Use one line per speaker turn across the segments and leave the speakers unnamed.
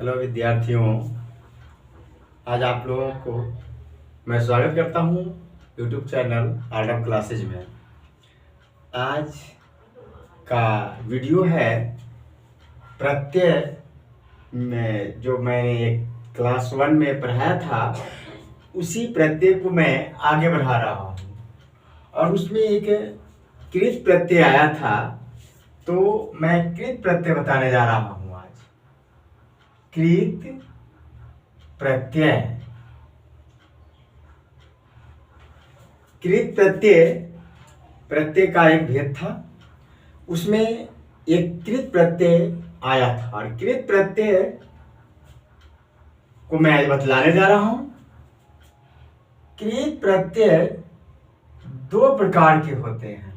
Hello विद्यार्थियों, आज आप लोगों को मैं स्वागत करता हूँ YouTube channel art of classes में। आज का वीडियो है प्रत्यय में, जो मैंने एक क्लास 1 में पढ़ाया था उसी प्रत्यय को मैं आगे बढ़ा रहा हूँ। और उसमें एक कृत प्रत्यय आया था, तो मैं कृत प्रत्यय बताने जा रहा हूँ आज। कृत प्रत्यय। कृत प्रत्यय का एक भेद था। उसमें एक कृत प्रत्यय आया था और कृत प्रत्यय को मैं आज बतलाने जा रहा हूं। कृत प्रत्यय दो प्रकार के होते हैं।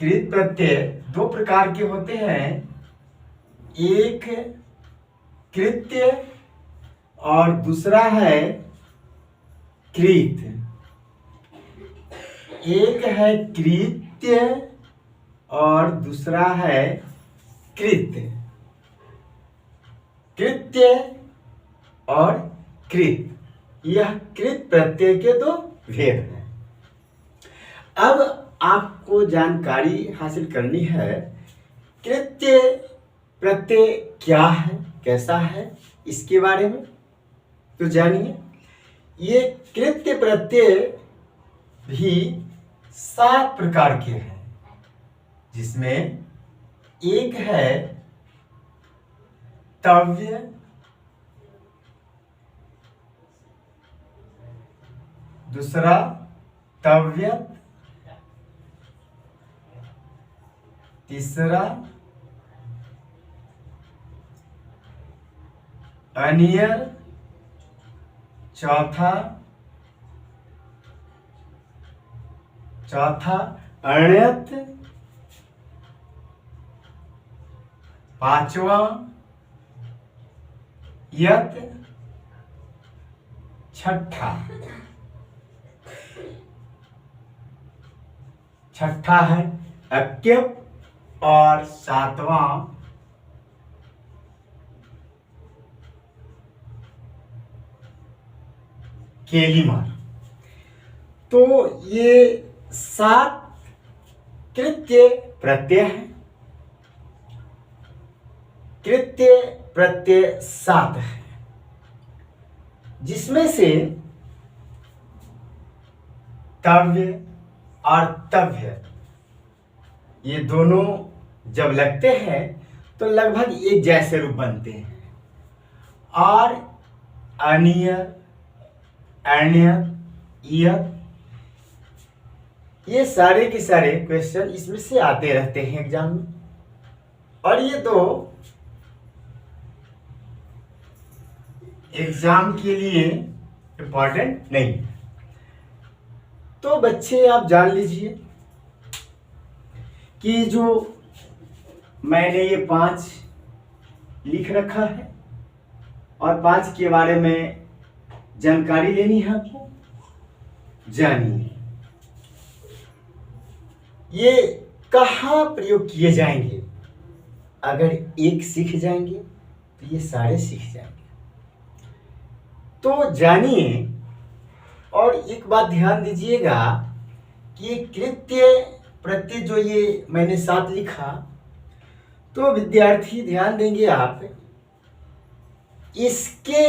कृत प्रत्यय दो प्रकार के होते हैं, एक कृत्य और दूसरा है कृत। एक है कृत्य और दूसरा है कृत। कृत्य और कृत, यह कृत प्रत्यय के दो भेद हैं। अब आपको जानकारी हासिल करनी है कृत्य प्रत्यय क्या है, कैसा है, इसके बारे में तो जानिए। ये कृत्य प्रत्यय भी 7 प्रकार के हैं, जिसमें एक है तव्य, दूसरा तव्यत, तीसरा अनियर, चौथा अण्यत, पांचवा यत, छठा है अक्यप और 7वां केलिमार। तो ये 7 कृत्य प्रत्यय हैं। कृत्य प्रत्यय 7 है, जिसमें से तव्य और तव्य ये दोनों जब लगते हैं तो लगभग एक जैसे रूप बनते हैं। और अनियर, अण्यत, इयत, ये सारे के सारे क्वेश्चन इसमें से आते रहते हैं एग्जाम में। और ये दो एग्जाम के लिए इंपॉर्टेंट नहीं है। तो बच्चे आप जान लीजिए कि जो मैंने ये 5 लिख रखा है और 5 के बारे में जानकारी लेनी है आपको। जानिए ये कहाँ प्रयोग किए जाएंगे। अगर एक सीख जाएंगे तो ये सारे सीख जाएंगे। तो जानिए, और एक बात ध्यान दीजिएगा कि कृत्य प्रत्यय जो ये मैंने 7 लिखा, तो विद्यार्थी ध्यान देंगे आप, इसके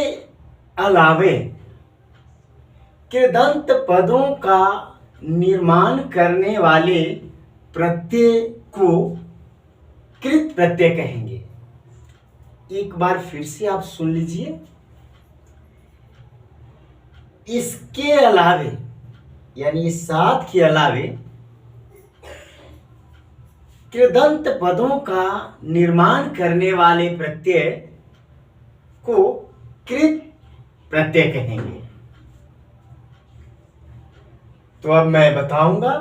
अलावे कृदंत पदों का निर्माण करने वाले प्रत्यय को कृत प्रत्यय कहेंगे। एक बार फिर से आप सुन लीजिए, इसके अलावे यानी 7 के अलावे कृदंत पदों का निर्माण करने वाले प्रत्यय को कृत प्रत्यय कहेंगे। तो अब मैं बताऊंगा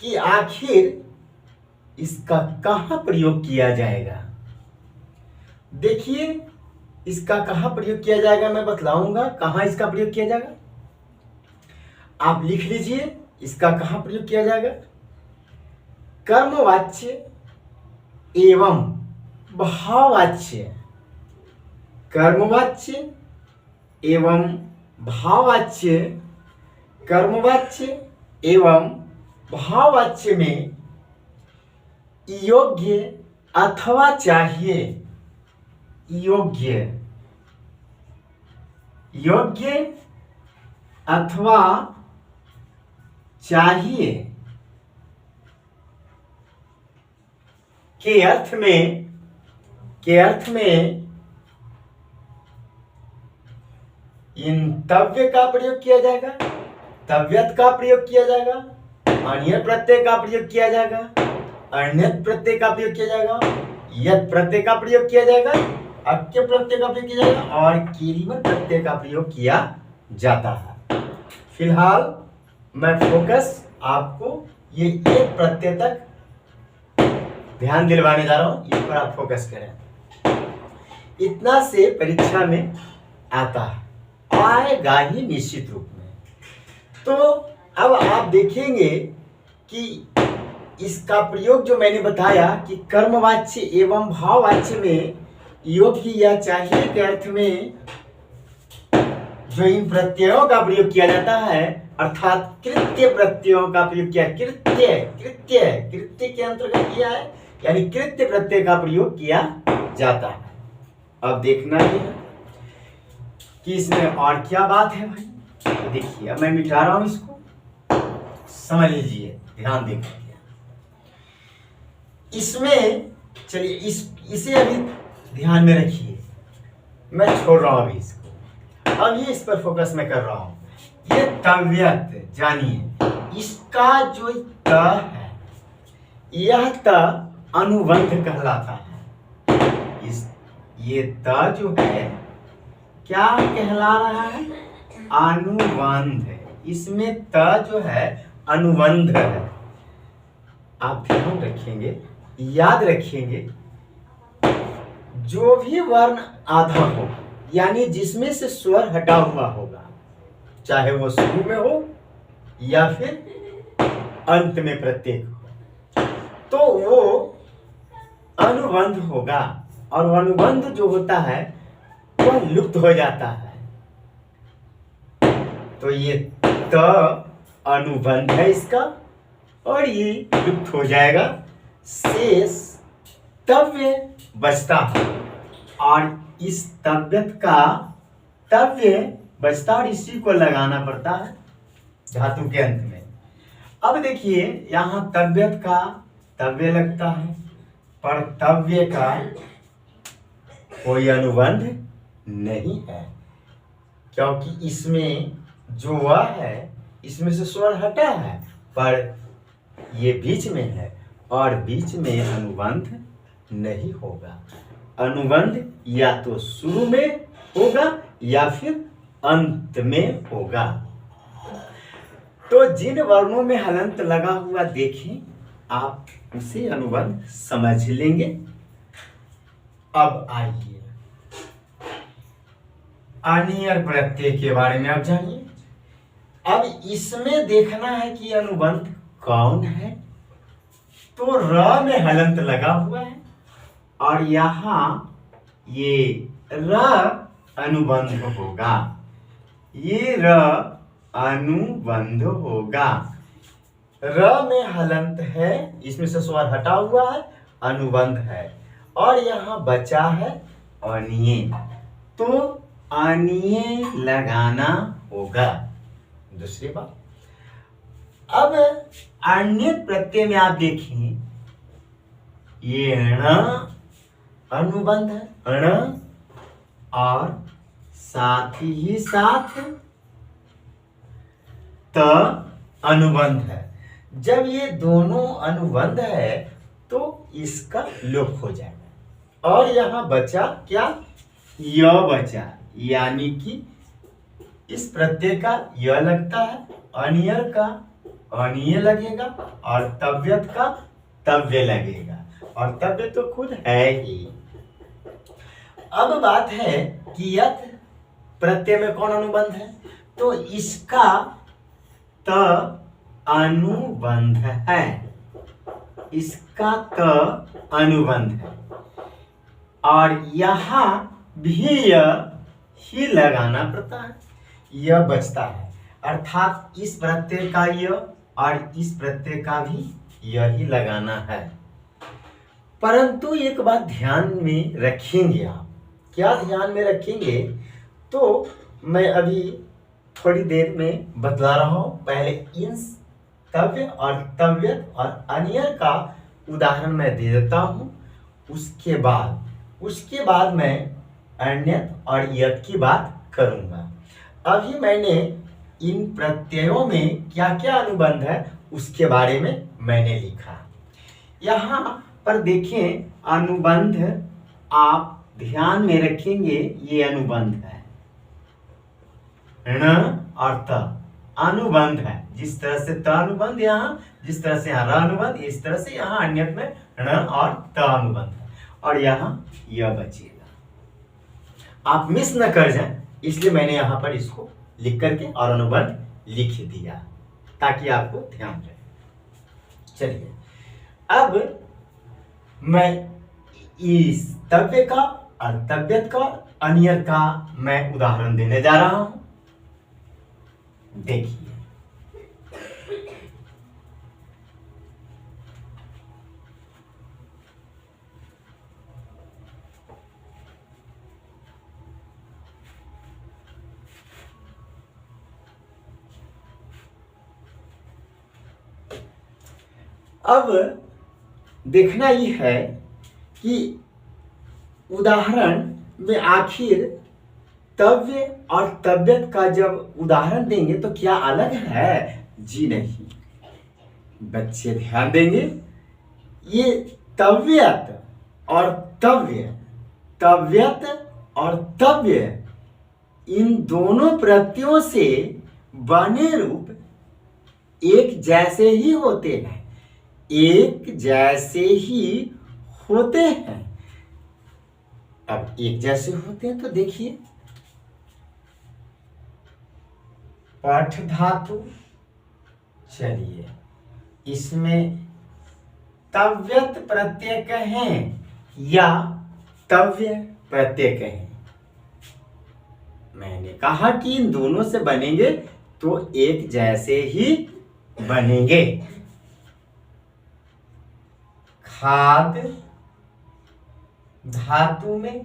कि आखिर इसका कहां प्रयोग किया जाएगा। देखिए, इसका कहां प्रयोग किया जाएगा मैं बतलाऊंगा। कहां इसका प्रयोग किया जाएगा आप लिख लीजिए। इसका कहां प्रयोग किया जाएगा। कर्मवाच्य एवं भाववाच्य, कर्मवाच्य एवं भाववाच्य, कर्मवाच्य एवं भाववाच्य में योग्य अथवा चाहिए, योग्य, योग्य अथवा चाहिए के अर्थ में इन तव्य का प्रयोग किया जाएगा, तव्यत का प्रयोग किया जाएगा, अन्य प्रत्यय का प्रयोग किया जाएगा, अन्यत प्रत्यय का प्रयोग किया जाएगा, यत प्रत्यय का प्रयोग किया जाएगा, अक्य प्रत्यय का प्रयोग किया जाएगा और केलिमत प्रत्यय का प्रयोग किया जाता है। फिलहाल मैं फोकस आपको ये एक प्रत्यय तक ध्यान दिलवाने जा रहा हूं, इस पर आप फोकस करें। इतना से परीक्षा में आता है, आएगा ही निश्चित रूप में। तो अब आप देखेंगे कि इसका प्रयोग जो मैंने बताया कि कर्मवाच्य एवं भाववाच्य में योग्य या चाहिए के अर्थ में जो इन प्रत्ययों का प्रयोग किया जाता है, अर्थात कृत्य प्रत्ययों का प्रयोग किया, कृत्य कृत्य कृत्य के अंतर्गत किया है, यानी कृत्य प्रत्यय का प्रयोग किया जाता है। अब देखना ही है कि इसमें और क्या बात है भाई। तो देखिए, अब मैं मिटा रहा हूं इसको, समझ लीजिए, ध्यान देखिए इसमें। चलिए इसे अभी ध्यान में रखिए, मैं छोड़ रहा हूं अभी इसको, अब ये इस पर फोकस मैं कर रहा हूं। ये तव्यत, जानिए इसका जो त है, यह त अनुबंध कहलाता है। ये त जो है क्या कहला रहा है, अनुबंध। इसमें त जो है अनुबंध है। आप ध्यान रखेंगे, याद रखेंगे, जो भी वर्ण आधा हो, यानी जिसमें से स्वर हटा हुआ होगा, चाहे वो शुरू में हो या फिर अंत में प्रत्येक हो, तो वो अनुबंध होगा। और अनुबंध जो होता है वह लुप्त हो जाता है। तो ये त अनुबंध है इसका, और ये लुप्त हो जाएगा, शेष तव्य बचता है। और इस तव्यत का तव्य बचता और इसी को लगाना पड़ता है धातु के अंत में। अब देखिए, यहां तव्यत का तव्य लगता है, पर तव्य का कोई अनुबंध नहीं है, क्योंकि इसमें जो वह है, इसमें से स्वर हटा है, पर ये बीच में है और बीच में अनुबंध नहीं होगा। अनुबंध या तो शुरू में होगा या फिर अंत में होगा। तो जिन वर्णों में हलंत लगा हुआ देखें, आप उसे अनुबंध समझ लेंगे। अब आइए अनियर प्रत्यय के बारे में आप जानिए। अब इसमें देखना है कि अनुबंध कौन है। तो र में हलंत लगा हुआ है और यहां ये र अनुबंध होगा, ये र अनुबंध होगा। र में हलंत है, इसमें से स्वर हटा हुआ है, अनुबंध है, और यहां बचा है अनिये, तो अनिये लगाना होगा। दूसरी बात, अब अन्य प्रत्यय में आप देखें, ये ण अनुबंध है, ण, और साथ ही साथ त अनुबंध है। जब ये दोनों अनुबंध है तो इसका लोप हो जाएगा, और यहां बचा क्या, य बचा, यानी कि इस प्रत्यय का य लगता है, अनियर का अनिय लगेगा और तव्यत का तव्य लगेगा, और तव्य तो खुद है ही। अब बात है कि यत प्रत्यय में कौन अनुबंध है, तो इसका त अनुबंध है, इसका त अनुबंध है। और यहाँ भी यह ही लगाना पड़ता है, यह बचता है। अर्थात इस प्रत्यय का यह और इस प्रत्यय का भी यह ही लगाना है। परंतु एक बात ध्यान में रखेंगे आप, क्या ध्यान में रखेंगे, तो मैं अभी थोड़ी देर में बतला रहा हूँ। पहले इन तव्य और तव्यत और अन्यर का उदाहरण मैं दे देता हूँ, उसके बाद मैं अन्यत और यत की बात करूँगा। अभी मैंने इन प्रत्ययों में क्या क्या अनुबंध है उसके बारे में मैंने लिखा। यहाँ पर देखें अनुबंध, आप ध्यान में रखेंगे, ये अनुबंध है ण और त अनुबंध है। जिस तरह से त अनुबंध यहाँ, जिस तरह से यहाँ र अनुबंध, इस तरह से यहाँ अन्यत में ण और त अनुबंध है, और यहाँ यह बचेगा। आप मिस न कर जाएं, इसलिए मैंने यहाँ पर इसको लिख करके और अनुबंध लिख दिया ताकि आपको ध्यान रहे। चलिए अब मैं इस तव्य का और तव्यत का अन्यर का मैं उदाहरण देने जा रहा हूं। देखिए अब देखना ये है कि उदाहरण में आखिर तव्य और तव्यत का जब उदाहरण देंगे तो क्या अलग है? जी नहीं, बच्चे ध्यान देंगे। ये तव्यत और तव्य, तव्यत और तव्य, इन दोनों प्रत्ययों से बने रूप एक जैसे ही होते हैं, एक जैसे ही होते हैं। अब एक जैसे होते हैं तो देखिए पठ धातु, चलिए इसमें तव्यत प्रत्यय कहें या तव्य प्रत्यय कहें, मैंने कहा कि इन दोनों से बनेंगे तो एक जैसे ही बनेंगे। खाद धातु में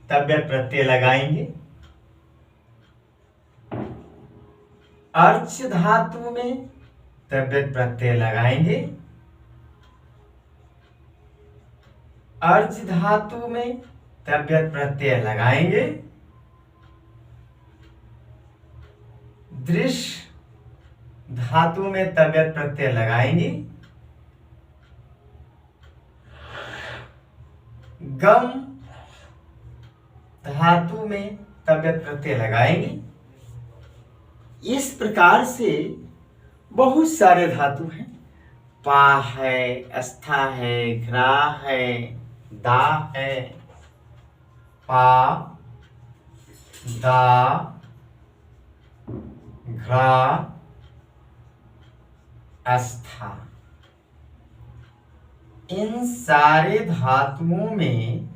तव्य प्रत्यय लगाएंगे, अर्च धातु में तव्य प्रत्यय लगाएंगे, अर्च धातु में तव्य प्रत्यय लगाएंगे, दृश्य धातु में तव्य प्रत्यय लगाएंगे, गम धातु में तव्य प्रत्यय लगाएंगे। इस प्रकार से बहुत सारे धातु हैं, पा है, अस्था है, घ्रा है, दा है, पा, दा, घ्रा, अस्था, इन सारे धातुओं में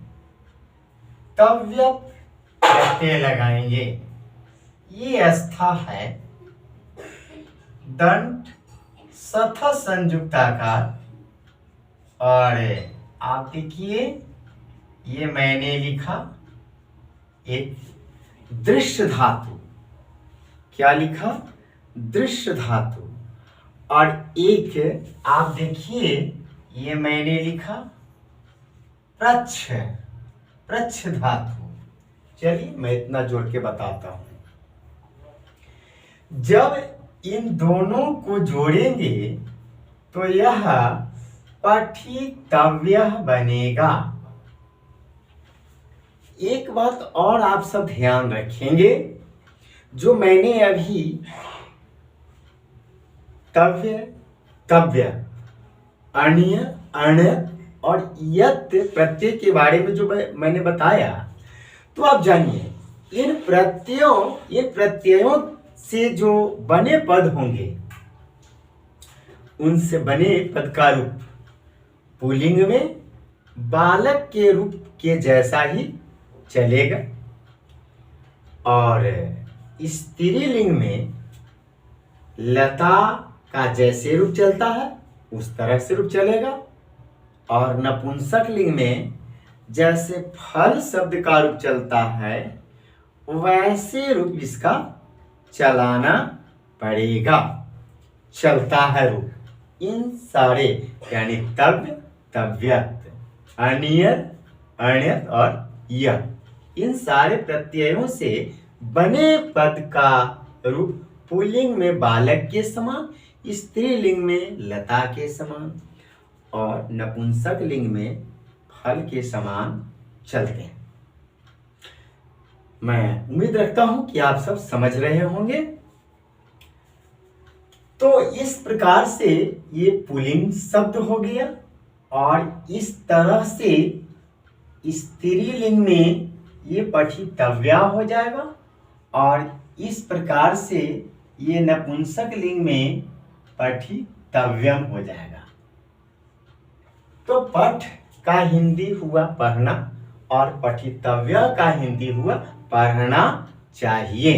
तव्यत प्रत्यय लगाएंगे। ये अस्था है, दंत सथ संयुक्ताकार, और आप देखिए ये मैंने लिखा एक दृश्य धातु, क्या लिखा? दृश्य धातु। और एक आप देखिए ये मैंने लिखा प्रच्छ, प्रच्छ धातु। चलिए मैं इतना जोड़ के बताता हूं। जब इन दोनों को जोड़ेंगे तो यह पठितव्य बनेगा। एक बात और आप सब ध्यान रखेंगे, जो मैंने अभी तव्य, तव्य, अन्य, अण और यत प्रत्यय के बारे में जो मैंने बताया, तो आप जानिए इन प्रत्ययों से जो बने पद होंगे, उनसे बने पद का रूप पुल्लिंग में बालक के रूप के जैसा ही चलेगा, और स्त्रीलिंग में लता का जैसे रूप चलता है उस तरह से रूप चलेगा, और नपुंसक लिंग में जैसे फल शब्द का रूप चलता है वैसे रूप इसका चलाना पड़ेगा। चलता है रूप इन सारे यानी तव्य, तव्यत, अनियत, अण्यत और यत, इन सारे प्रत्ययों से बने पद का रूप पुल्लिंग में बालक के समान, स्त्रीलिंग में लता के समान और नपुंसक लिंग में फल के समान चलते हैं। मैं उम्मीद रखता हूं कि आप सब समझ रहे होंगे। तो इस प्रकार से ये पुल्लिंग शब्द हो गया, और इस तरह से स्त्रीलिंग में ये पठितव्या हो जाएगा, और इस प्रकार से ये नपुंसक लिंग में पठितव्यम हो जाएगा। तो पठ का हिंदी हुआ पढ़ना और पठितव्य का हिंदी हुआ पढ़ना चाहिए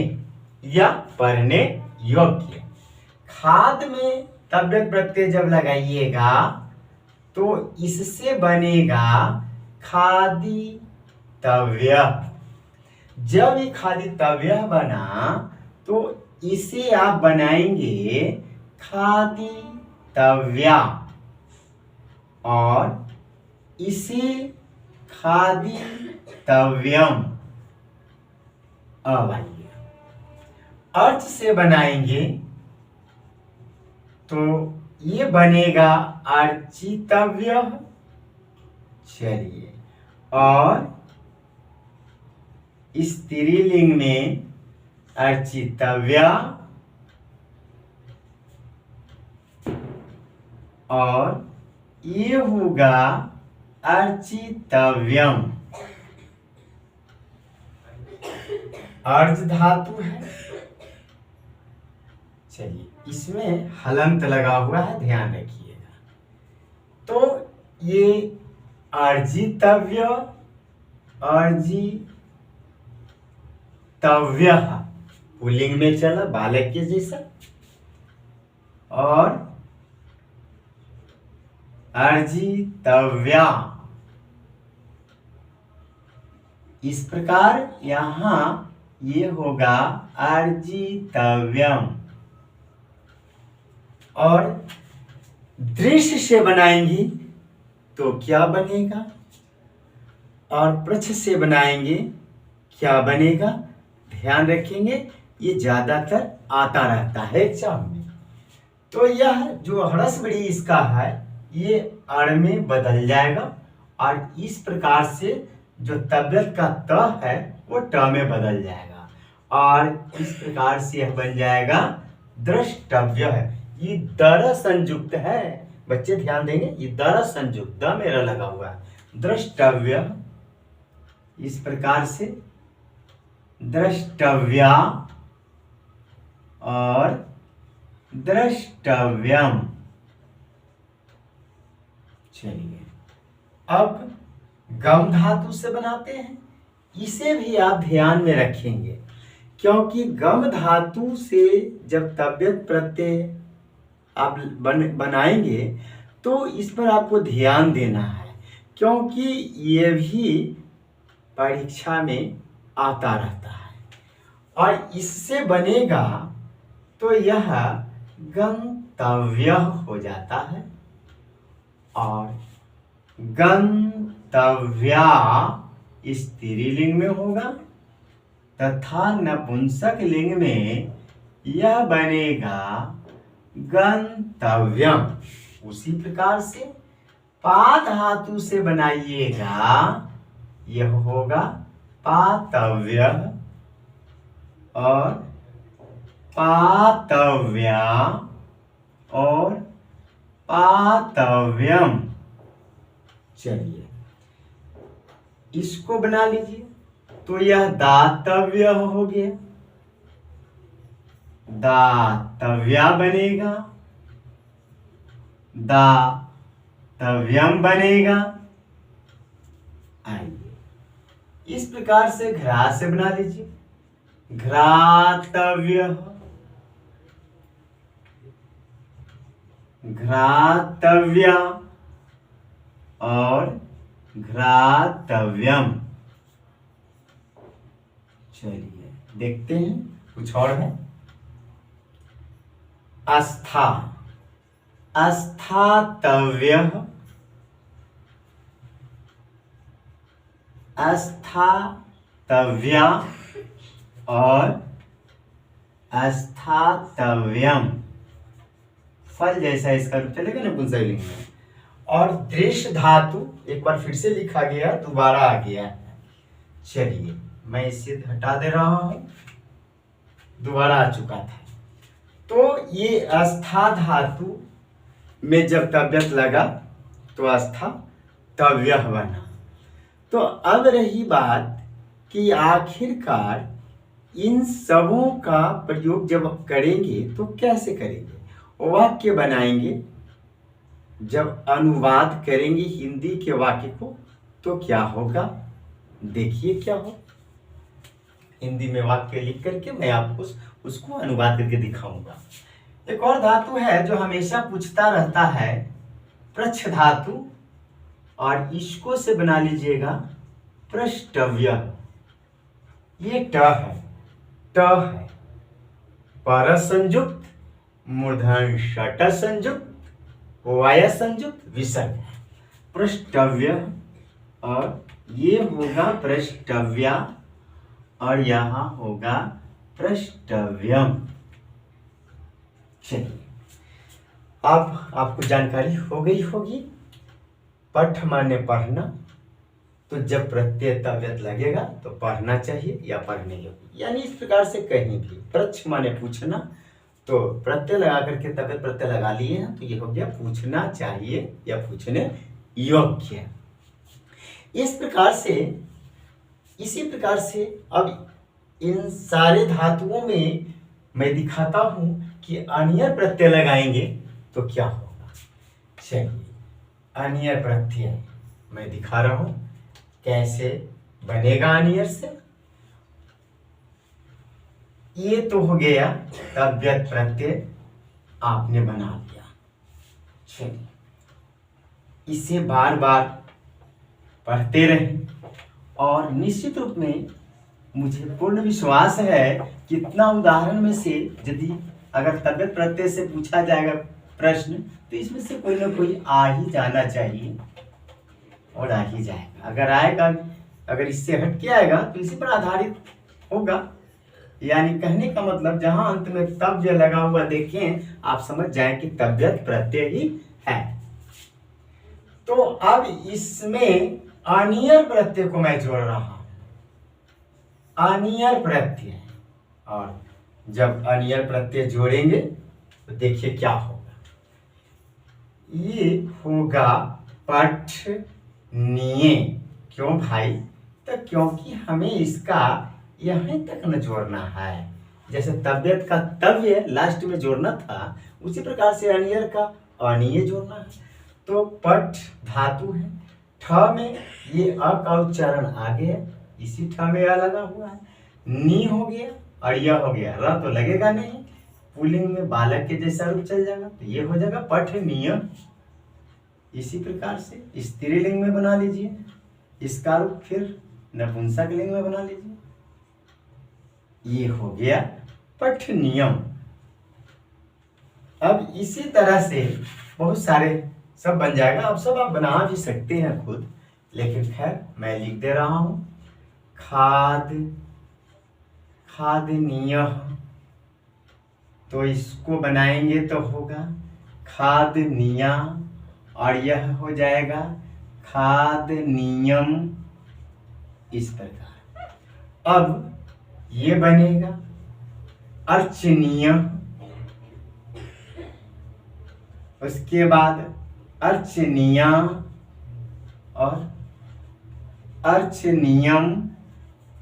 या पढ़ने योग्य। खाद में तव्य प्रत्यय जब लगाइएगा तो इससे बनेगा खादी तव्य। जब ये खादी तव्य बना तो इसे आप बनाएंगे खादी तव्या, और इसे खादी तव्यम। अब आइए अर्थ से बनाएंगे तो ये बनेगा अर्चितव्य। चलिए, और स्त्रीलिंग में अर्चितव्या, और ये होगा अर्चितव्यम। अर्ध धातु है। चलिए, इसमें हलंत लगा हुआ है, ध्यान रखिएगा। तो ये अर्जितव्य, अर्जितव्य पुल्लिंग में चला बालक के जैसा, और अर्जितव्या। इस प्रकार यहां ये होगा अर्जितव्यम। और दृश्य से बनाएंगे तो क्या बनेगा, और प्रच्छ से बनाएंगे क्या बनेगा, ध्यान रखेंगे। ये ज्यादातर आता रहता है एग्जाम में। तो यह जो हरस बड़ी इसका है ये अण में बदल जाएगा, और इस प्रकार से जो तव्यत का त है वो ट में बदल जाएगा, और इस प्रकार से यह बन जाएगा द्रष्टव्य है। ये दर संयुक्त है, बच्चे ध्यान देंगे, ये दर संयुक्त, द मेरा लगा हुआ है। द्रष्टव्य, इस प्रकार से द्रष्टव्या और द्रष्टव्यम। चलिए, अब गम धातु से बनाते हैं। इसे भी आप ध्यान में रखेंगे, क्योंकि गम धातु से जब तव्यत प्रत्यय आप बनाएंगे तो इस पर आपको ध्यान देना है, क्योंकि ये भी परीक्षा में आता रहता है। और इससे बनेगा तो यह गंतव्य हो जाता है, और गंतव्या स्त्रीलिंग में होगा, तथा नपुंसक लिंग में यह बनेगा गंतव्यम। उसी प्रकार से पा धातु से बनाइएगा, यह होगा पातव्य और पातव्या और पातव्यम। चलिए, इसको बना लीजिए तो यह दातव्य हो गया, दातव्या बनेगा, दातव्यम बनेगा, आइए इस प्रकार से घरा से बना लीजिए, घ्रातव्य, घ्रातव्य और घ्रातव्यम। चलिए देखते हैं कुछ और है। आस्था, आस्थातव्य, आस्थातव्य और आस्थातव्यम। फल जैसा इसका रूप चलेगा ना पुंसकलिंग में। और दृश्य धातु एक बार फिर से लिखा गया, दोबारा आ गया है। चलिए मैं इसे हटा दे रहा हूं, दोबारा आ चुका था। तो ये आस्था धातु में जब तव्यत लगा तो आस्था तव्य बना। तो अब रही बात कि आखिरकार इन सबों का प्रयोग जब करेंगे तो कैसे करेंगे, वाक्य बनाएंगे। जब अनुवाद करेंगे हिंदी के वाक्य को तो क्या होगा, देखिए क्या हो। हिंदी में वाक्य लिख करके मैं आपको उसको अनुवाद करके दिखाऊंगा। एक और धातु है जो हमेशा पूछता रहता है, प्रच्छ धातु, और इसको से बना लीजिएगा पृष्ठव्य। ये ट है, ट है, पर संयुक्त, मूर्धन षट संयुक्त, वाय संयुक्त विसर्ग है, पृष्ठव्य। और ये होगा पृष्ठव्या और यहां होगा पृष्ठव्यम। चलिए अब आपको जानकारी हो गई होगी। पठ माने पढ़ना, तो जब प्रत्यय तव्यत लगेगा तो पढ़ना चाहिए या पढ़ने योग्य, यानी इस प्रकार से कहीं भी। प्रच्छ माने पूछना, तो प्रत्यय लगा करके तव्यत प्रत्यय लगा लिए हैं तो ये हो गया पूछना चाहिए या पूछने योग्य। इस प्रकार से, इसी प्रकार से अब इन सारे धातुओं में मैं दिखाता हूं कि अनियर प्रत्यय लगाएंगे तो क्या होगा। चलिए अनियर प्रत्यय मैं दिखा रहा हूं कैसे बनेगा अनियर से। ये तो हो गया तव्यत प्रत्यय आपने बना लिया। चलिए इसे बार बार पढ़ते रहें और निश्चित रूप में मुझे पूर्ण विश्वास है कि इतना उदाहरण में से यदि अगर तव्यत प्रत्यय से पूछा जाएगा प्रश्न तो इसमें से कोई ना कोई आ ही जाना चाहिए और आ ही जाएगा। अगर आएगा, अगर इससे हट के आएगा तो इसी पर आधारित होगा। यानी कहने का मतलब जहां अंत में तव्य लगा हुआ देखें आप समझ जाएं कि तव्यत प्रत्यय ही है। तो अब इसमें अनियर प्रत्यय को मैं जोड़ रहा हूं, अनियर प्रत्यय। और जब अनियर प्रत्यय जोड़ेंगे तो देखिए क्या होगा। ये होगा पठनीय। क्यों भाई, तो क्योंकि हमें इसका यहीं तक न जोड़ना है। जैसे तव्यत का तव्य लास्ट में जोड़ना था, उसी प्रकार से अनियर का अनिय जोड़ना है। तो पठ धातु है, ठ में ये अ का उच्चारण आ गया, इसी ठ में अ लगा हुआ है। नी हो गया और यह हो गया, र तो लगेगा नहीं, पुल्लिंग में बालक के जैसा रूप चल जाएगा, तो ये हो जाएगा पठनीय। इसी प्रकार से स्त्रीलिंग में बना लीजिए, इसका रूप फिर नपुंसक लिंग में बना लीजिए, ये हो गया पठनीयम। अब इसी तरह से बहुत सारे सब बन जाएगा। अब सब आप बना भी सकते हैं खुद, लेकिन खैर मैं लिख दे रहा हूं। खाद, खादनीय, तो इसको बनाएंगे तो होगा खादनीया और यह हो जाएगा खादनीयम। इस प्रकार अब ये बनेगा अर्चनीय, उसके बाद अर्चनीया और अर्चनीयम,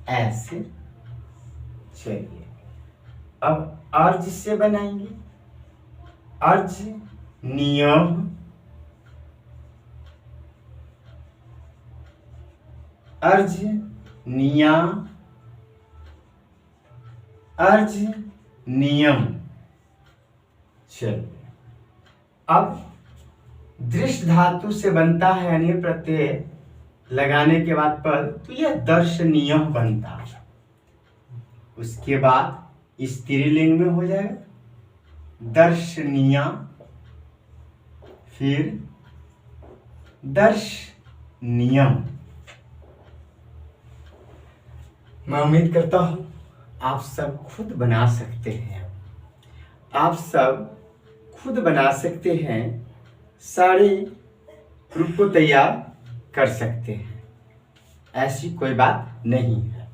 ऐसे। चलिए अब अर्ज से बनाएंगे, अर्ज नियम, अर्जनीया, अर्जनियम। चलिए, अब दृश्य धातु से बनता है अनियर प्रत्यय लगाने के बाद पद, तो यह दर्शनीय बनता है। उसके बाद स्त्रीलिंग में हो जाएगा दर्शनीया, फिर दर्शनीयम। मैं उम्मीद करता हूं आप सब खुद बना सकते हैं, आप सब खुद बना सकते हैं, सारे रूप को तैयार कर सकते हैं, ऐसी कोई बात नहीं है।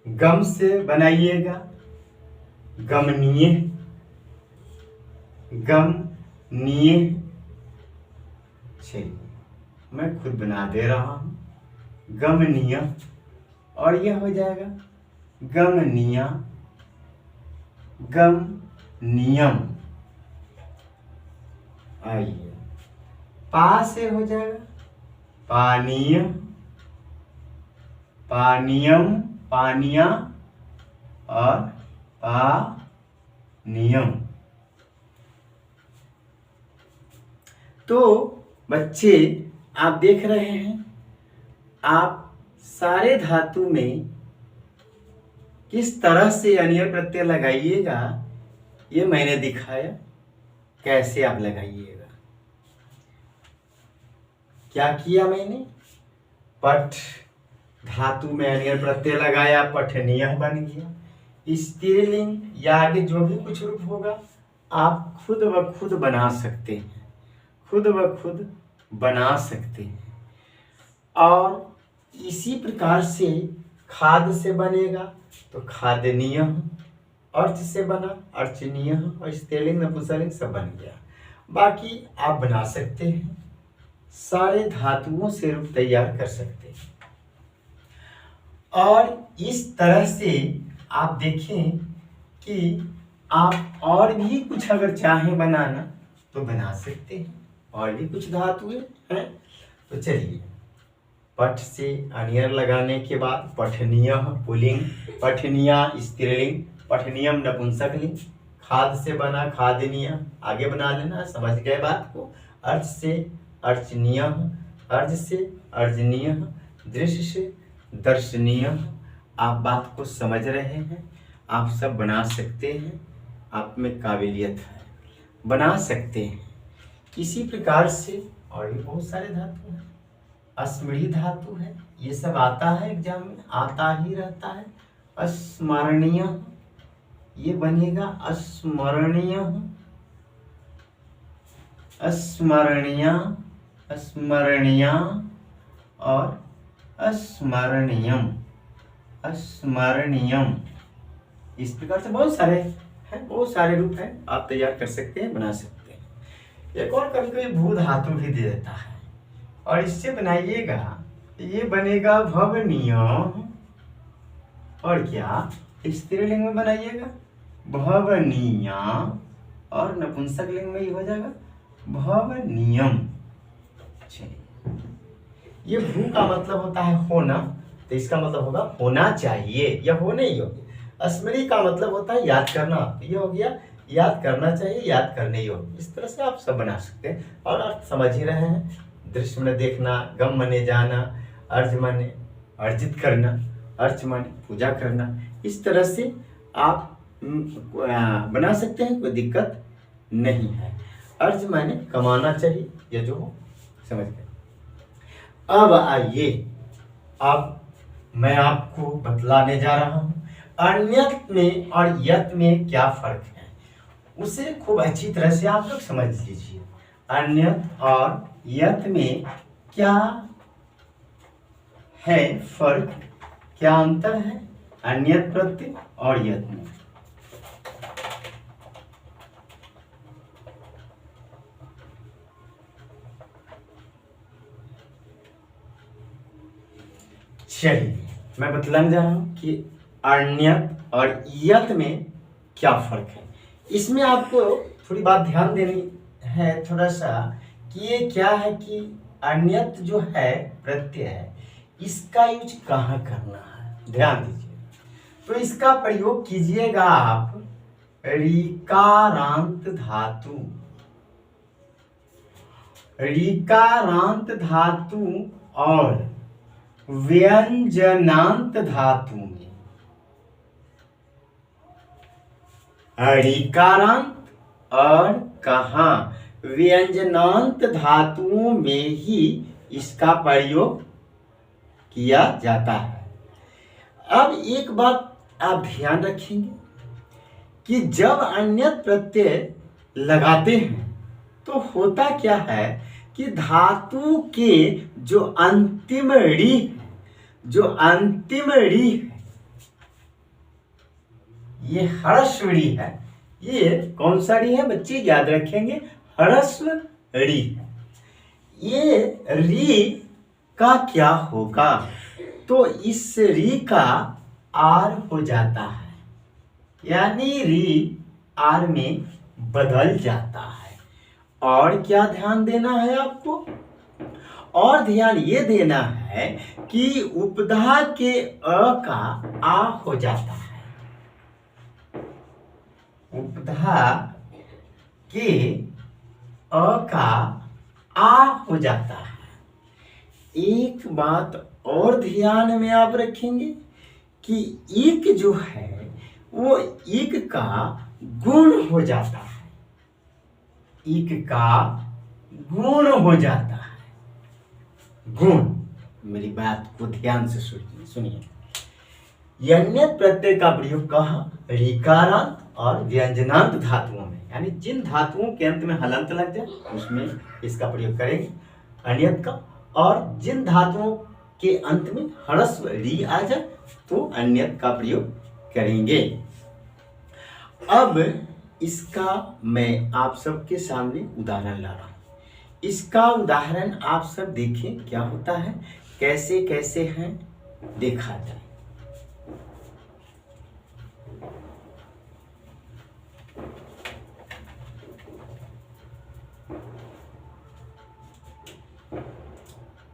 गम से बनाइएगा, गमनीय, गमनीय। चलिए, मैं खुद बना दे रहा हूं, गमनीय, और यह हो जाएगा गमनीय, गमनियम। आइए, पा से हो जाएगा पानीय, पानीयम, पानिया, और पानियम। तो बच्चे, आप देख रहे हैं, आप सारे धातु में किस तरह से अनियर प्रत्यय लगाइएगा, ये मैंने दिखाया, कैसे आप लगाइएगा। क्या किया मैंने, पठ धातु में अनियर प्रत्यय लगाया, पठनीय बन गया। स्त्रीलिंग या आगे जो भी कुछ रूप होगा आप खुद ब खुद बना सकते हैं, खुद ब खुद बना सकते हैं। और इसी प्रकार से खाद से बनेगा तो खादनीय, अर्च से बना अर्चनीय, और स्त्रीलिंग नपुंसकलिंग सब बन गया। बाकी आप बना सकते हैं, सारे धातुओं से रूप तैयार कर सकते हैं। और इस तरह से आप देखें कि आप और भी कुछ अगर चाहें बनाना तो बना सकते हैं, और भी कुछ धातुएं हैं। तो चलिए, पठ से अनियर लगाने के बाद पठनीय पुल्लिंग, पठनीया स्त्रीलिंग, पठनीयम नपुंसकलिंग, खाद से बना खादनीय, आगे बना लेना, समझ गए बात को। अर्च से अर्चनीय, अर्ज से अर्जनीय, दृश्य से दर्शनीय। आप बात को समझ रहे हैं, आप सब बना सकते हैं, आप में काबिलियत है, बना सकते हैं। इसी प्रकार से और भी बहुत सारे धातु हैं, स्मृति धातु है, ये सब आता है एग्जाम में, आता ही रहता है। अस्मरणीय, ये बनेगा अस्मरणीय, अस्मरणीय, अस्मरणीय, और अस्मरणीयम, अस्मरणीयम। इस प्रकार से बहुत सारे हैं, बहुत सारे रूप हैं, आप तैयार कर सकते हैं, बना सकते हैं। एक और कभी कभी भू धातु भी दे देता है, और इससे बनाइएगा, ये बनेगा भवनीय, और क्या स्त्रीलिंग में बनाइएगा भवनीय, और नपुंसकलिंग में ये हो जाएगा भवनीयम। चलिए, ये भू का मतलब होता है होना, तो इसका मतलब होगा होना चाहिए या होने योग्य। स्मृति का मतलब होता है याद करना, तो ये हो गया याद करना चाहिए, याद करने योग्य। इस तरह से आप सब बना सकते हैं, और अर्थ समझ ही रहे हैं। दृश्य में देखना, गम मने जाना, अर्ज माने अर्जित करना, अर्च माने पूजा करना। इस तरह से आप बना सकते हैं, कोई दिक्कत नहीं है। अर्ज माने कमाना चाहिए, या जो हो, समझ गए। अब आइए, अब मैं आपको बतलाने जा रहा हूं अन्यत में और यत में क्या फर्क है, उसे खूब अच्छी तरह से आप लोग समझ लीजिए। अन्यत और यत में क्या है फर्क, क्या अंतर है अन्यत प्रत्यय और यत में। चलिए, मैं बतलाने जा रहा हूं कि अन्यत और यत में क्या फर्क है। इसमें आपको थोड़ी बात ध्यान देनी है थोड़ा सा, कि ये क्या है कि अन्यत जो है प्रत्यय है, इसका यूज कहाँ करना है, ध्यान दीजिए। तो इसका प्रयोग कीजिएगा आप ऋकारांत धातु, ऋकारांत धातु और व्यंजनांत धातु में। ऋकारांत और कहाँ, व्यंजनांत धातुओं में ही इसका प्रयोग किया जाता है। अब एक बात आप ध्यान रखेंगे कि जब अन्यत्र प्रत्यय लगाते हैं तो होता क्या है कि धातु के जो अंतिम री है, जो अंतिम री है, ये ह्रस्व री है। ये कौन सा री है बच्चे, याद रखेंगे, ह्रस्व री है। ये री का क्या होगा, तो इस री का आर हो जाता है, यानी री आर में बदल जाता है। और क्या ध्यान देना है आपको, और ध्यान ये देना है कि उपधा के अ का आ हो जाता है, उपधा के अ का आ हो जाता है। एक बात और ध्यान में आप रखेंगे कि इक जो है वो इक का गुण हो जाता है, इक का गुण हो जाता है, गुण। मेरी बात को ध्यान से सुनिए। यण्यत प्रत्यय का प्रयोग कहाँ, ऋकारांत और व्यंजनांत धातुओं में, यानी जिन धातुओं के अंत में हलंत लग जाए उसमें इसका प्रयोग करेंगे अन्यत का, और जिन धातुओं के अंत में ह्रस्व री आ जाए तो अन्यत का प्रयोग करेंगे। अब इसका मैं आप सबके सामने उदाहरण ला रहा हूं। इसका उदाहरण आप सब देखें क्या होता है, कैसे कैसे हैं, देखा जाए।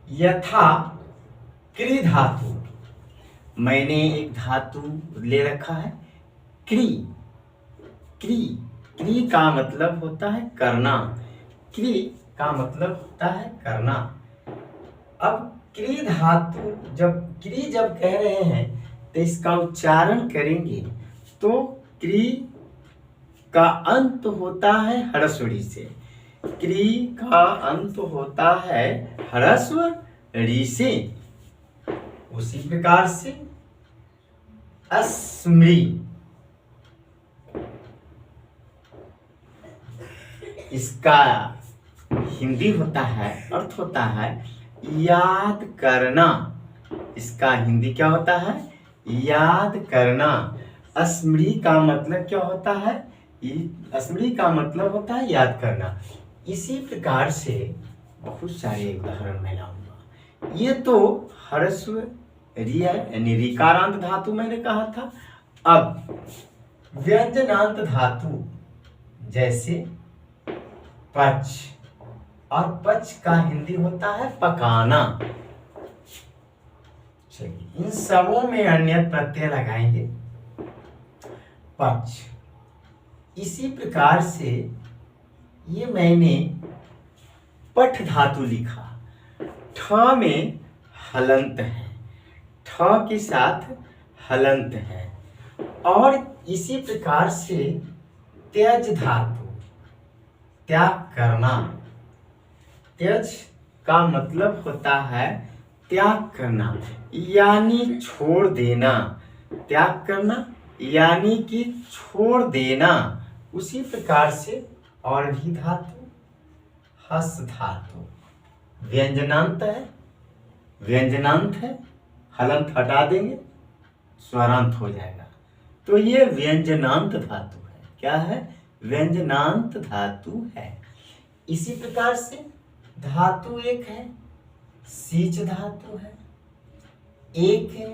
यथा क्री धातु, मैंने एक धातु ले रखा है क्री। क्री, क्री का मतलब होता है करना, क्री का मतलब होता है करना। अब क्री धातु जब कह रहे हैं तो इसका उच्चारण करेंगे तो क्री का अंत होता है ह्रस्व री से, क्री का अंत होता है ह्रस्व री से। उसी प्रकार से अस्मृ, इसका हिंदी होता है, अर्थ होता है याद करना। इसका हिंदी क्या होता है, याद करना। अस्मृ का मतलब क्या होता है, अस्मृ का मतलब होता है याद करना। इसी प्रकार से बहुत सारे उदाहरण मैं लाऊंगा। ये तो ह्रस्व री है, यानी ऋकारांत धातु मैंने कहा था। अब व्यंजनांत धातु जैसे पच, और पच का हिंदी होता है पकाना। चलिए इन सबों में अन्यत प्रत्यय लगाएंगे, पच। इसी प्रकार से ये मैंने पठ धातु लिखा, ठ में हलंत है, ठ के साथ हलंत है। और इसी प्रकार से त्यज धातु, त्याग करना। त्यज का मतलब होता है त्याग करना, यानी छोड़ देना। त्याग करना यानी कि छोड़ देना। उसी प्रकार से और भी धातु, हस धातु व्यंजनांत है, व्यंजनांत है, हलंत हटा देंगे स्वरांत हो जाएगा, तो ये व्यंजनांत धातु है। क्या है, व्यंजनांत धातु है। इसी प्रकार से धातु एक है, सीच धातु है, एक है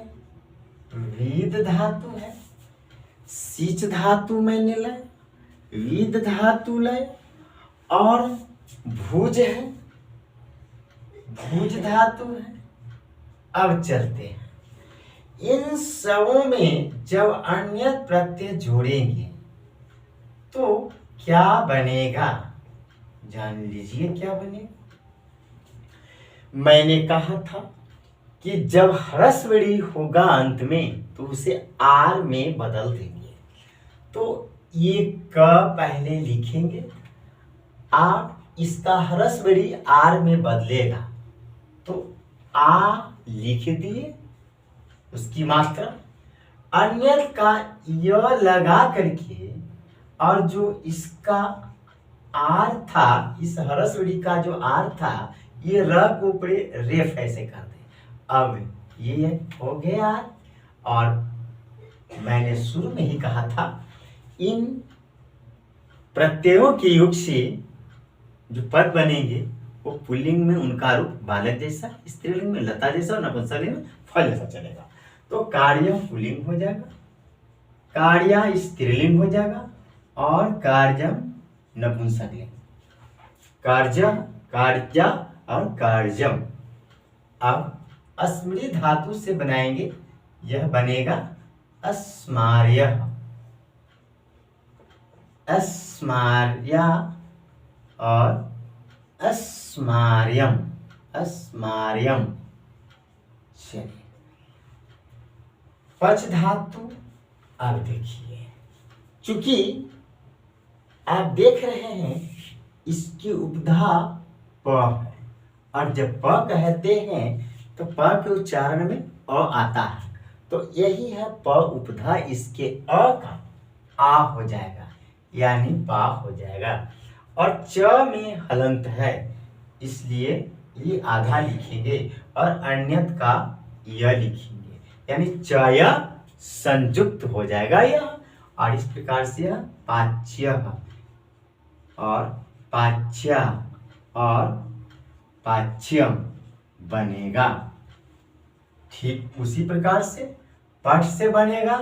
वीद धातु है। सीच धातु मैंने लाया, वीद धातु लाया, और भुज है, भुज धातु है, अब चलते हैं, इन सबों में जब अन्यत्र प्रत्यय जोड़ेंगे तो क्या बनेगा, जान लीजिए क्या बनेगा। मैंने कहा था कि जब ह्रस्वड़ी होगा अंत में तो उसे आर में बदल देंगे। तो ये क पहले लिखेंगे, आप इसका ह्रस्वड़ी आर में बदलेगा तो आ लिख दिए उसकी मात्रा, अन्यत्र का य लगा करके और जो इसका आर था, इस ह्रस्वड़ी का जो आर था, ये र को ऊपरे रेफ ऐसे कर दे। अब ये हो गया। और मैंने शुरू में ही कहा था, इन प्रत्ययों के योग से जो पद बनेंगे वो पुल्लिंग में उनका रूप बालक जैसा, स्त्रीलिंग में लता जैसा और नपुंसकलिंग में फल जैसा चलेगा। तो कार्यम पुल्लिंग हो जाएगा, कार्या स्त्रीलिंग हो जाएगा और कार्यम नपुंसकलिंग। कार्य, कार्या और कार्यम। अब अस्मृति धातु से बनाएंगे, यह बनेगा अस्मार्य, अस्मार्या और अस्मार्यम, अस्मार्यम। चलिए पच धातु। अब देखिए, चूंकि आप देख रहे हैं इसकी उपधा प है, और जब प कहते हैं तो प के उच्चारण में अ आता है, तो यही है प उपधा, इसके अ का आ हो जाएगा यानी पा हो जाएगा। और च में हलंत है इसलिए ये आधा लिखेंगे और अन्यत्र का य लिखेंगे, यानी चय संयुक्त हो जाएगा यह। और इस प्रकार से यह पाच्य और पाच्या और पाच्यम बनेगा। ठीक उसी प्रकार से पाठ से बनेगा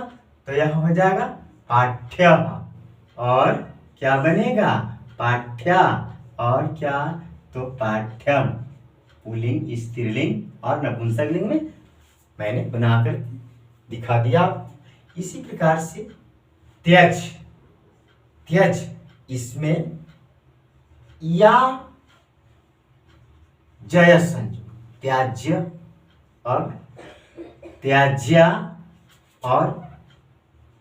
तो यह हो जाएगा पाठ्य, और क्या बनेगा पाठ्या, और क्या तो पाठ्यम। पुल्लिंग, स्त्रीलिंग और नपुंसकलिंग में मैंने बनाकर दिखा दिया। इसी प्रकार से त्यज, त्यज इसमें या जय संयुक्त, त्याज्य और त्याज्या और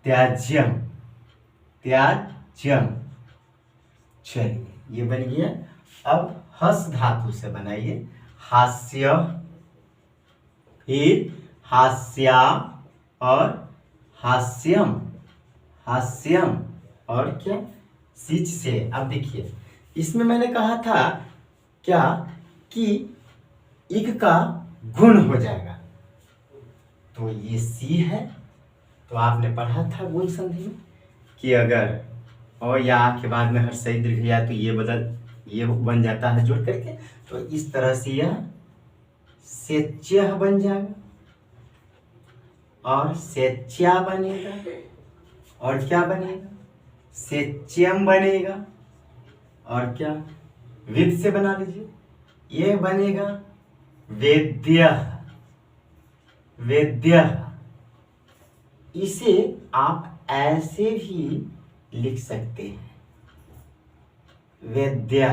त्याज्यम, त्याज्यम। चलिए ये बन गया। अब हस धातु से बनाइए, हास्य, फिर हास्या और हास्यम, हास्यम और क्या सिच से। अब देखिए इसमें मैंने कहा था क्या कि इक का गुण हो जाएगा, तो ये सी है, तो आपने पढ़ा था गुण संधि में कि अगर और या के बाद में हर सही दीर्घ या तो ये ये बन जाता है जोड़ करके, तो इस तरह से यह सेच्य बन जाएगा और सेच्या बनेगा, और क्या बनेगा सेच्यम बनेगा, और क्या विद से बना लीजिए, ये बनेगा वेद्य, वेद्य। इसे आप ऐसे भी लिख सकते हैं, वेद्य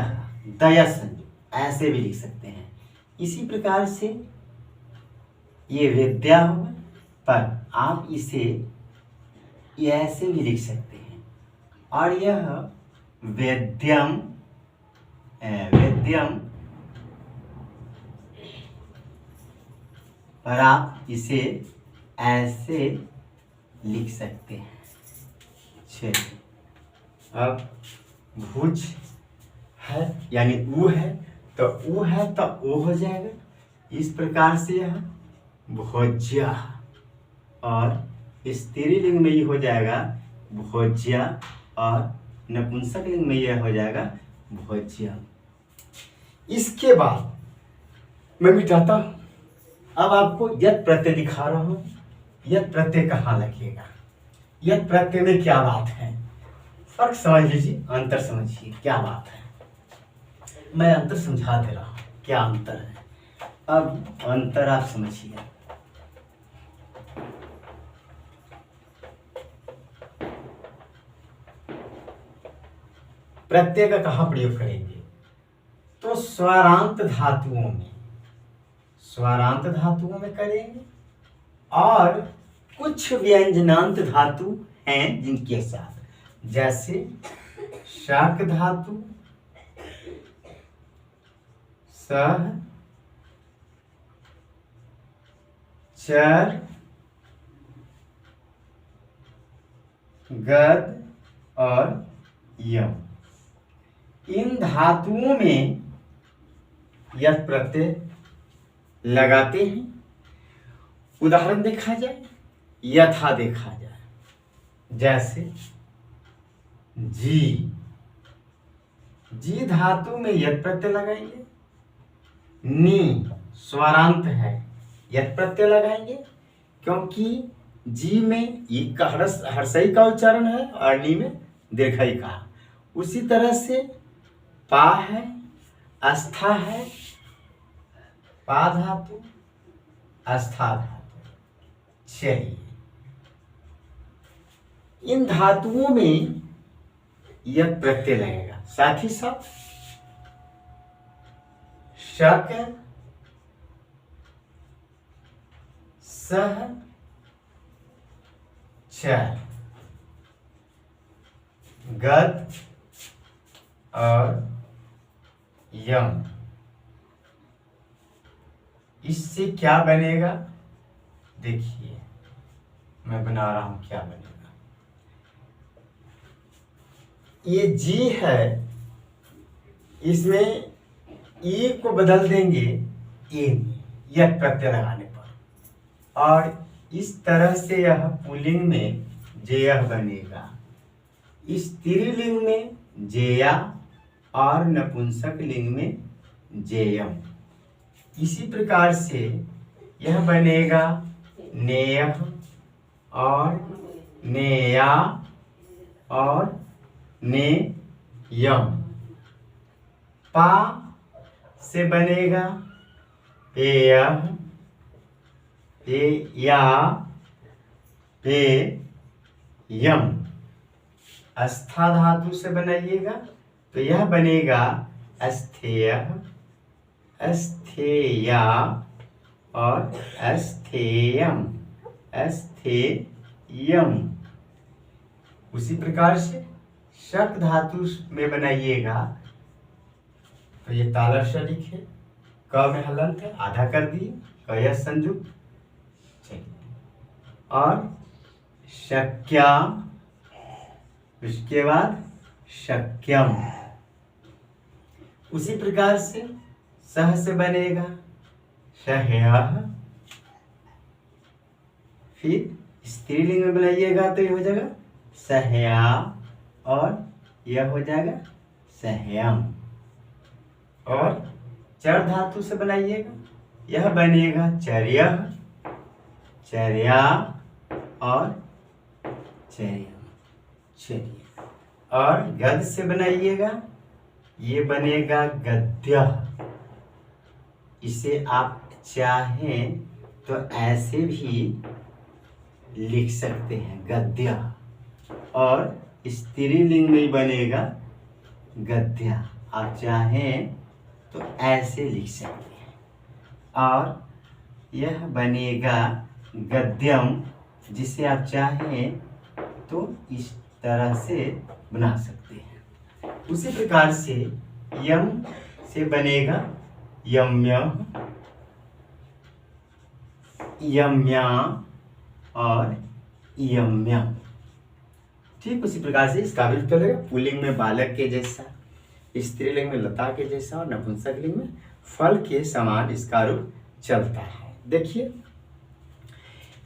दया संयुक्त, ऐसे भी लिख सकते हैं। इसी प्रकार से ये वेद्या होगा, पर आप इसे ऐसे भी लिख सकते हैं, और यह वेद्यम, वेद्यम, और आप इसे ऐसे लिख सकते हैं। चलिए अब भुज है यानी ऊ है, तो ऊ है तो ओ हो जाएगा। इस प्रकार से यह भोज्या, और स्त्रीलिंग में ये हो जाएगा भोज्या, और नपुंसकलिंग में यह हो जाएगा भोज्या। इसके बाद मैं मिटाता हूं। अब आपको यत प्रत्यय दिखा रहा हूं, यत प्रत्यय कहाँ लगेगा, यत प्रत्यय में क्या बात है, फर्क समझ लीजिए, अंतर समझिए क्या बात है। मैं अंतर समझा दे रहा हूं क्या अंतर है। अब अंतर आप समझिए। प्रत्यय का कहाँ प्रयोग करेंगे? तो स्वरांत धातुओं में, स्वरांत धातुओं में करेंगे, और कुछ व्यंजनांत धातु हैं जिनके साथ, जैसे शाक धातु, सह, चर, गद और यम। इन धातुओं में यह प्रत्यय लगाते हैं। उदाहरण देखा जाए, यथा देखा जाए, जैसे जी, जी धातु में यत् प्रत्यय लगाएंगे। नी स्वरांत है, यत् प्रत्यय लगाएंगे, क्योंकि जी में ई का हर्षई का उच्चारण है और नी में दीर्घई का। उसी तरह से पा है, आस्था है, पा धातु, आस्था धातु। चलिए, इन धातुओं में यह प्रत्यय लगेगा। साथ ही साथ शक, सह, चर, गद और यम। इससे क्या बनेगा? देखिए, मैं बना रहा हूं क्या बनेगा। ये जी है, इसमें ई को बदल देंगे ए में, यह प्रत्यय लगाने पर, और इस तरह से यह पुल्लिंग में जेयह बनेगा। स्त्रीलिंग में जेया और नपुंसक लिंग में जेयम। इसी प्रकार से यह बनेगा नेयह और नेया और नेयम। पा से बनेगा पेयह, पेया, पेयम। आस्था धातु से बनाइएगा तो यह बनेगा अस्थेयः, अस्थेया और अस्थेयम, अस्थेयम। उसी प्रकार से शक धातु में बनाइएगा तो ये तालर से लिखे, क में हलंत है, आधा कर दिए, कय संयुक्त। और शक्या, उसके बाद शक्यम। उसी प्रकार से सह से बनेगा सह्यः, फिर स्त्रीलिंग में बनाइएगा तो ये हो जाएगा सह्या और यह हो जाएगा सह्यम। और चर धातु से बनाइएगा, यह बनेगा चर्यः, चर्या और चर्यम। चलिए, और गद से बनाइएगा, ये बनेगा गद्य। इसे आप चाहें तो ऐसे भी लिख सकते हैं गद्य, और स्त्रीलिंग में बनेगा गद्या। आप चाहें तो ऐसे लिख सकते हैं, और यह बनेगा गद्यम, जिसे आप चाहें तो इस तरह से बना सकते हैं। उसी प्रकार से यम से बनेगा यम्य, यम्या और यम्यम। ठीक उसी प्रकार से इसका भी चलेगा, पुल्लिंग में बालक के जैसा, स्त्रीलिंग में लता के जैसा, और नपुंसकलिंग में फल के समान इसका रूप चलता है। देखिए,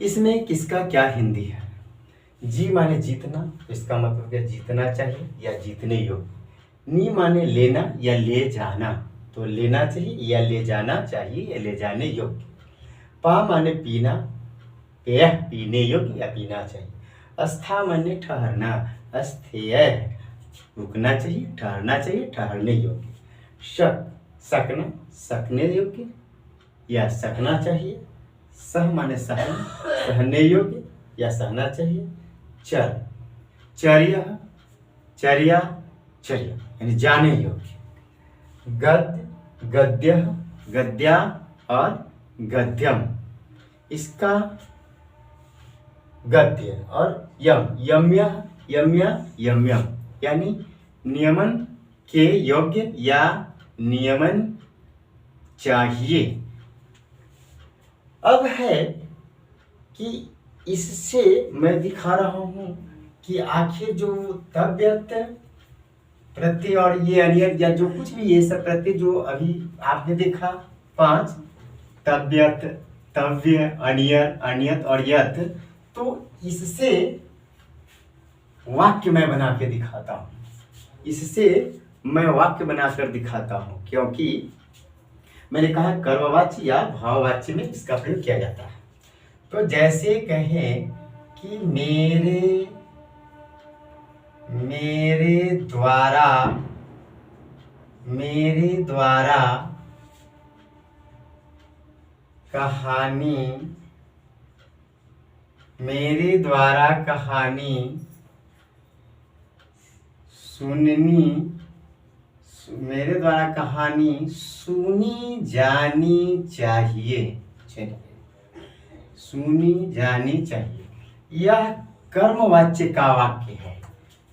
इसमें किसका क्या हिंदी है। जी माने जीतना, इसका मतलब क्या, जीतना चाहिए या जीतने योग्य। नी माने लेना या ले जाना, तो लेना चाहिए या ले जाना चाहिए या ले जाने योग्य। पा माने पीना, पेय पीने योग्य या पीना चाहिए। अस्था माने ठहरना, अस्थेय रुकना चाहिए, ठहरना चाहिए, ठहरने योग्य। शक सकना, सकने योग्य या सकना चाहिए। सह माने सहन, सहने योग्य या सहना चाहिए। चर, चर्या, चर्या, चर्या यानी जाने योग्य। गद्य, गद्य, गद्या और गद्यम, इसका गद्य। और यम, यम्य, यम्य, यम्यम यानी नियमन के योग्य या नियमन चाहिए। अब है कि इससे मैं दिखा रहा हूं कि आखिर जो तव्यत प्रत्यय और ये अनियत या जो कुछ भी ये सब प्रत्यय जो अभी आपने देखा 5 तव्यत, तव्य, अनियत, अनियत और यत, तो इससे वाक्य मैं बना के दिखाता हूँ। इससे मैं वाक्य बनाकर दिखाता हूँ, क्योंकि मैंने कहा कर्मवाच्य या भाववाच्य में इसका प्रयोग किया जाता है। तो जैसे कहें कि मेरे द्वारा कहानी सुनी जानी चाहिए। सुनी जानी चाहिए। यह कर्मवाच्य का वाक्य है।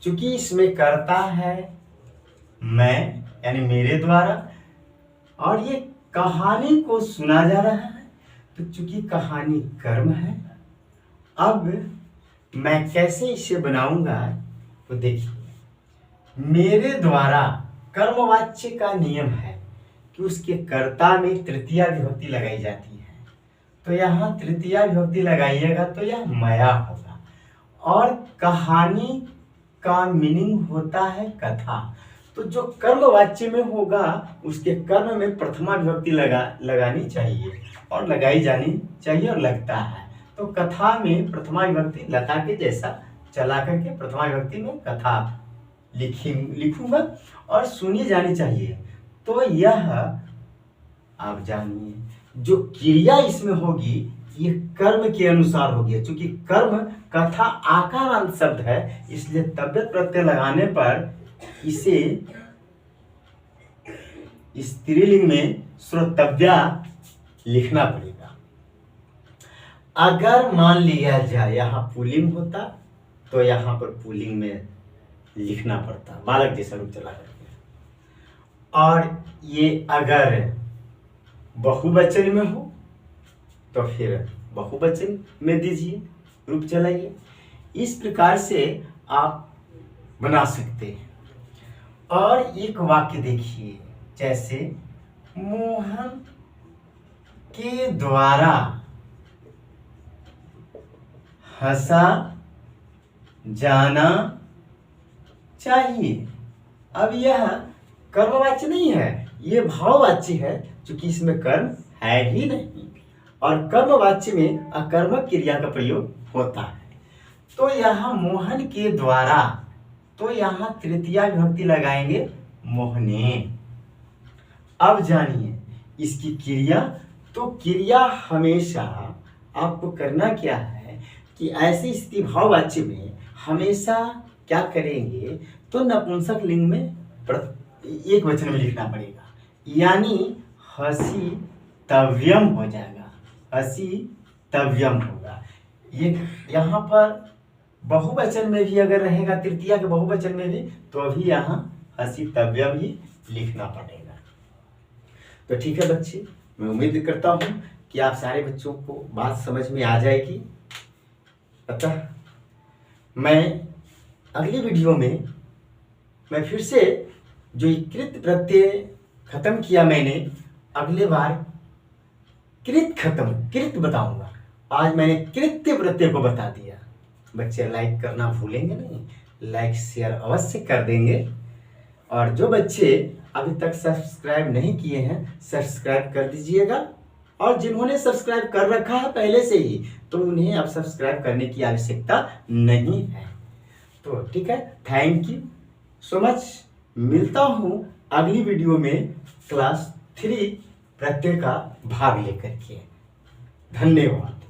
चूंकि इसमें कर्ता है मैं यानी मेरे द्वारा, और ये कहानी को सुना जा रहा है, तो चूंकि कहानी कर्म है, अब मैं कैसे इसे बनाऊंगा तो देखिए। मेरे द्वारा कर्मवाच्य का नियम है कि उसके कर्ता में तृतीया विभक्ति लगाई जाती है। तो यहाँ तृतीया विभक्ति लगाइएगा तो यह मया होगा। और कहानी का मीनिंग होता है कथा। तो जो कर्मवाच्य में होगा उसके कर्म में प्रथमा विभक्ति लगानी चाहिए और लगाई जानी चाहिए और लगता है। तो कथा में प्रथमा विभक्ति लता के जैसा चला करके प्रथमा विभक्ति में कथा लिखूंगा और सुनी जानी चाहिए। तो यह आप जानिए जो क्रिया इसमें होगी ये कर्म के अनुसार होगी। चूंकि कर्म कथा आकारांत शब्द है, इसलिए तव्यत प्रत्यय लगाने पर इसे स्त्रीलिंग में श्रोतव्या लिखना पड़ेगा। अगर मान लिया जाए यहाँ पुल्लिंग होता तो यहाँ पर पुल्लिंग में लिखना पड़ता, बालक जैसा रूप चला करके। और ये अगर बहुवचन में हो तो फिर बहुवचन में दीजिए, रूप चलाइए। इस प्रकार से आप बना सकते हैं। और एक वाक्य देखिए, जैसे मोहन के द्वारा हंसा जाना चाहिए। अब यह कर्मवाच्य नहीं है, ये भाववाच्य है, क्योंकि इसमें कर्म है ही नहीं। और कर्मवाच्य में अकर्मक क्रिया का प्रयोग होता है। तो यहाँ मोहन के द्वारा, तो यहाँ तृतीया विभक्ति लगाएंगे मोहने। अब जानिए इसकी क्रिया। तो क्रिया हमेशा आपको करना क्या है कि ऐसी स्थिति भाववाच्य में हमेशा क्या करेंगे तो नपुंसक लिंग में एक वचन में लिखना पड़ेगा, यानी हसी तव्यम हो जाएगा। हसी तव्यम होगा। ये यहाँ पर बहुवचन में भी अगर रहेगा, तृतीया के बहुवचन में भी, तो अभी यहाँ हसी तव्यम ही लिखना पड़ेगा। तो ठीक है बच्चे, मैं उम्मीद करता हूँ कि आप सारे बच्चों को बात समझ में आ जाएगी। अतः मैं अगली वीडियो में मैं फिर से जो कृत प्रत्यय खत्म किया मैंने, अगले बार कृत बताऊंगा। आज मैंने कृत्य प्रत्यय को बता दिया। बच्चे लाइक करना भूलेंगे नहीं, लाइक शेयर अवश्य कर देंगे। और जो बच्चे अभी तक सब्सक्राइब नहीं किए हैं सब्सक्राइब कर दीजिएगा। और जिन्होंने सब्सक्राइब कर रखा है पहले से ही, तो उन्हें अब सब्सक्राइब करने की आवश्यकता नहीं है। तो ठीक है, थैंक यू सो मच। मिलता हूँ अगली वीडियो में क्लास 3 प्रत्येक का भाग लेकर के। धन्यवाद।